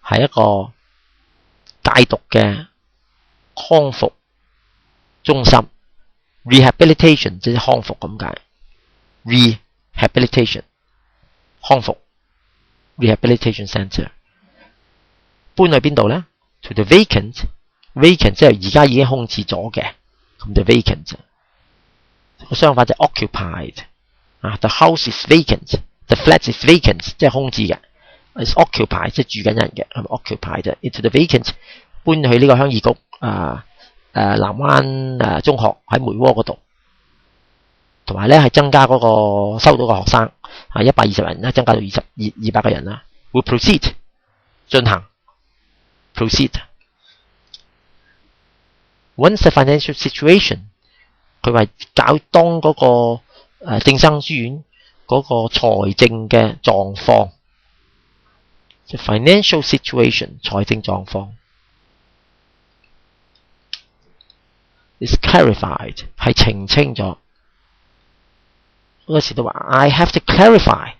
係一個戒毒嘅康復中心 ，rehabilitation 即係康復咁解 ，rehabilitation 康復 rehabilitation centre 搬去邊度咧 ？To the vacant 即係而家已經空置咗嘅，咁就 vacant。個相反就 occupied 啊 ，the house is vacant，the flat is vacant， 即係空置嘅 ，is occupied 即係住緊人嘅，係咪 occupied into the vacant 搬去呢個鄉議局南灣中學喺梅窩嗰度，同埋咧係增加嗰個收到嘅學生120人啦，增加到200個人啦。會 proceed 進行 proceed。Once the financial situation 佢話當嗰個正生書院嗰個財政嘅狀況 ，the financial situation 財政狀況 is clarified 係澄清咗。好多時都話 I have to clarify，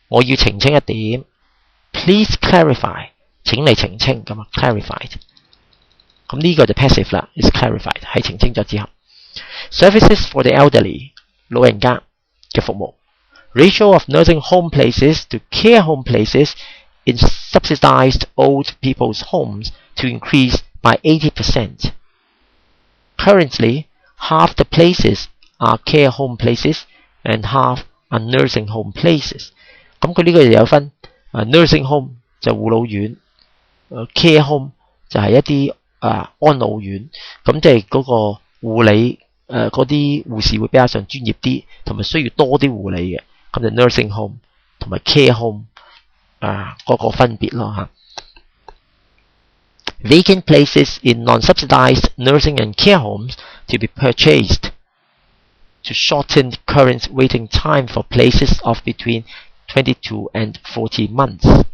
我要澄清一點 ，please clarify， 請你澄清咁啊 clarified。咁呢個就 passive 啦 ，is clarified 係澄清咗之後。Services for the elderly 老人家嘅服務 ，ratio of nursing home places to care home places in subsidized old people's homes to increase by 80%. Currently, half the places are care home places and half are nursing home places. 咁佢呢個就有分nursing home 就護老院，care home 就係一啲安老院，咁即係嗰個護理嗰啲護士會比較上專業啲，同埋需要多啲護理嘅，咁就 nursing home 同埋 care home 嗰個分別咯嚇。Vacant places in non-subsidized nursing and care homes to be purchased to shorten the current waiting time for places of between 22 and 40 months.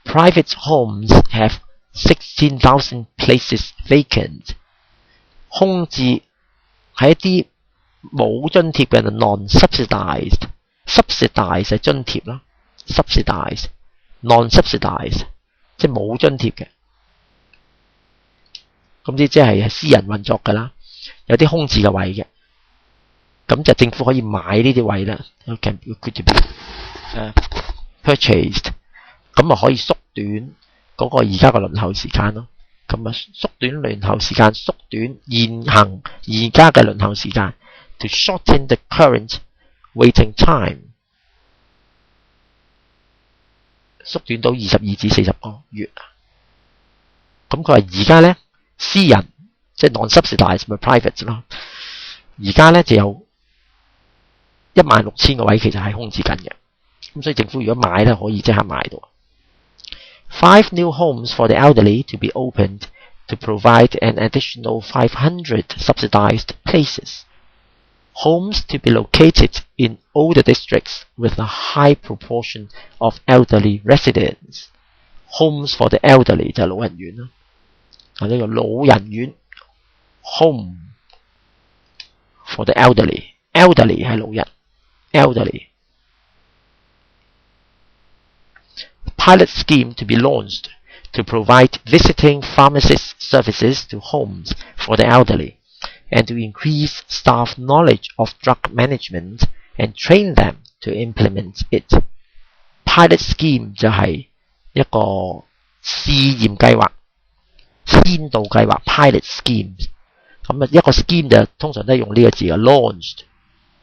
Private homes have 16,000 places vacant. 空置係一啲冇津貼嘅 non-subsidized， subsidized 係津貼啦 ，subsidized non-subsidized 即係冇津貼嘅，咁即係私人運作㗎啦，有啲空置嘅位嘅，咁就政府可以買呢啲位啦 ，can could be purchased， 咁啊可以縮短嗰個而家嘅輪候時間咯，咁啊縮短輪候時間，縮短而家嘅輪候時間 ，to shorten the current waiting time， 縮短到22至40個月啊。咁佢話而家咧私人即係 non-subsidized 咪 private 咯，而家咧就有16,000個位其實係空置緊嘅，咁所以政府如果買咧可以即刻買到。5 new homes for the elderly to be opened to provide an additional 500 subsidized places. Homes to be located in older districts with a high proportion of elderly residents. Homes for the elderly 就係老人院啦，呢個老人院 home for the elderly， elderly 係老人 elderly。Pilot scheme to be launched to provide visiting pharmacist services to homes for the elderly and to increase staff knowledge of drug management and train them to implement it. Pilot scheme 就係一個試驗計劃、先導計劃 pilot schemes。咁啊一個 scheme 就通常都係用呢個字嘅 launched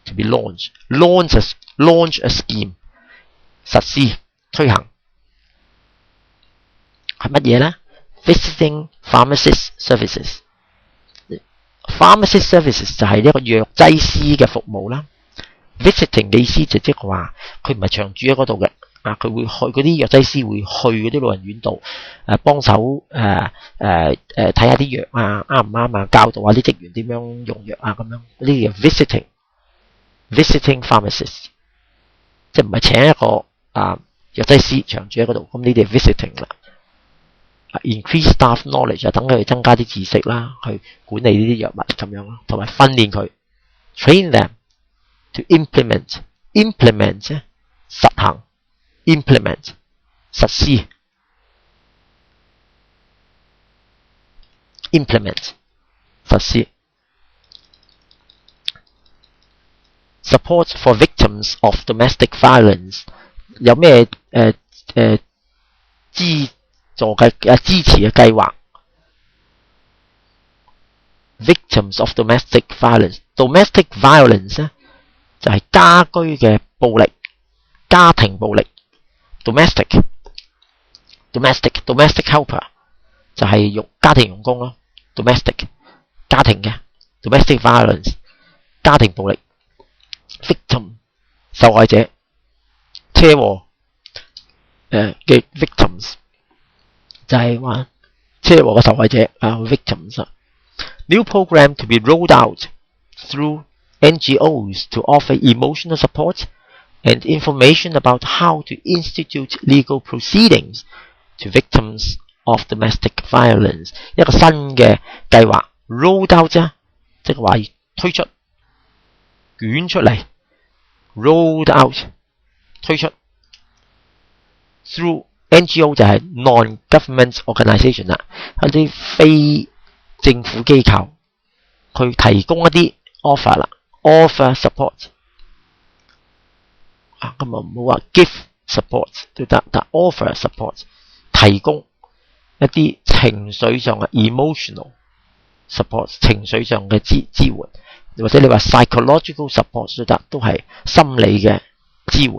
to be launched launch a scheme 實施推行。係乜嘢咧 ？Visiting pharmacist services， pharmacist services 就係一個藥劑師嘅服務啦。Visiting 嘅意思就即係話佢唔係長住喺嗰度嘅，佢會去嗰啲藥劑師會去嗰啲老人院度幫手睇下啲藥啱唔啱教導下啲職員點樣用藥咁樣，呢啲叫 visiting pharmacist， 即係唔係請一個藥劑師長住喺嗰度，咁呢啲係 visiting 啦。Increase staff knowledge 就等佢增加啲知識啦，去管理呢啲藥物咁樣咯，同埋訓練佢 ，train them to implement 實行 implement 實施 implement 實施。Support for victims of domestic violence 有咩支持嘅計劃 ？Victims of domestic violence 咧就係家居嘅暴力、家庭暴力。domestic helper 就係家庭傭工咯。domestic 家庭嘅 domestic violence 家庭暴力。victim 受害者，車禍嘅 victims 就係話車禍嘅受害者victims。New program to be rolled out through NGOs to offer emotional support and information about how to institute legal proceedings to victims of domestic violence。一個新嘅計劃 rolled out 啫，即係話推出。捲出嚟 ，rolled out 推出 ，through NGO 就係 non-government organisation 啦，一啲非政府機構，佢提供一啲 offer 啦 ，offer support 咁唔好話 give support 都得，但 offer support 提供一啲情緒上嘅 emotional support 情緒上嘅支援。或者你話 psychological support 都得，都係心理嘅支援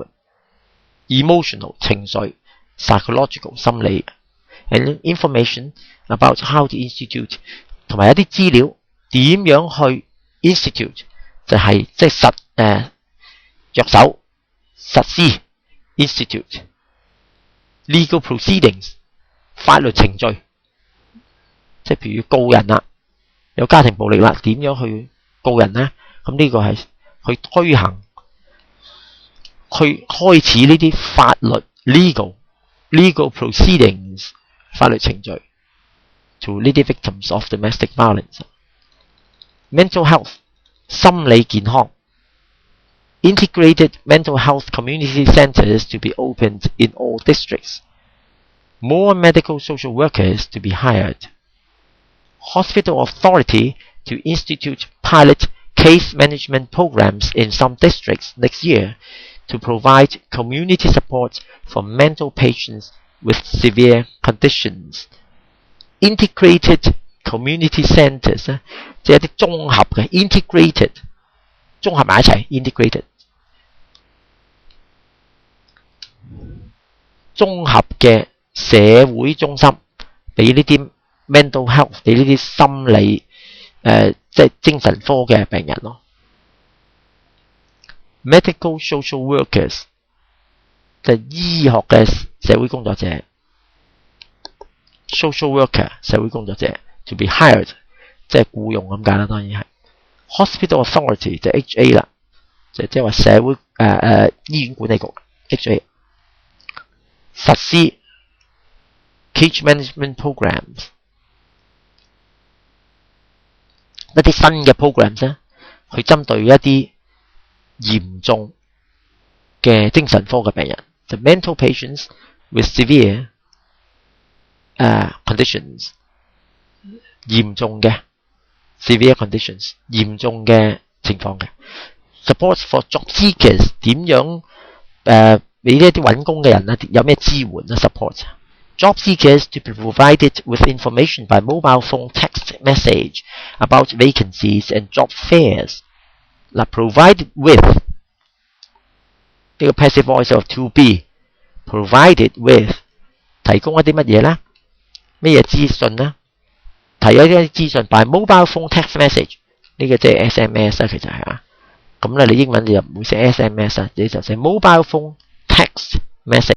，emotional 情緒 ，psychological 心理 ，and information about how to institute 同埋一啲資料點樣去 institute 就係即係着手實施 institute legal proceedings 法律程序，即係譬如告人啦，有家庭暴力啦，點樣去告人呢？咁呢個係去推行，去開始呢啲法律 legal proceedings 法律程序 to 呢啲 victims of domestic violence。Mental health 心理健康 ，integrated mental health community centers to be opened in all districts。More medical social workers to be hired. Hospital authority to institute pilot case management programs in some districts next year to provide community support for mental patients with severe conditions. Integrated community centers 咧，即係一啲綜合嘅 integrated 綜合埋一齊 integrated 綜合嘅社會中心，俾呢啲 mental health 俾呢啲心理即係精神科嘅病人咯。Medical social workers 就係醫學嘅社會工作者 ，social worker 社會工作者 to be hired 即係僱用咁解啦，當然係。Hospital authority 就 HA 啦，即係話社會醫院管理局 HA 實施 case management programs。一啲新嘅 programs 咧，去針對一啲嚴重嘅精神科嘅病人，就 mental patients with severe conditions， 嚴重嘅 severe conditions， 嚴重嘅情況嘅 support for job seekers 點樣俾呢啲揾工嘅人咧有咩支援咧 support。Job seekers to be provided with information by mobile phone text message about vacancies and job fairs. 嗱 ，provided with 呢個 passive voice of to be provided with 提供一啲乜嘢咧？咩嘢資訊咧？提一啲資訊 by mobile phone text message 呢個即係 SMS 啦，其實係啊。咁咧，你英文你就唔會寫 SMS 啊，你就寫 mobile phone text message。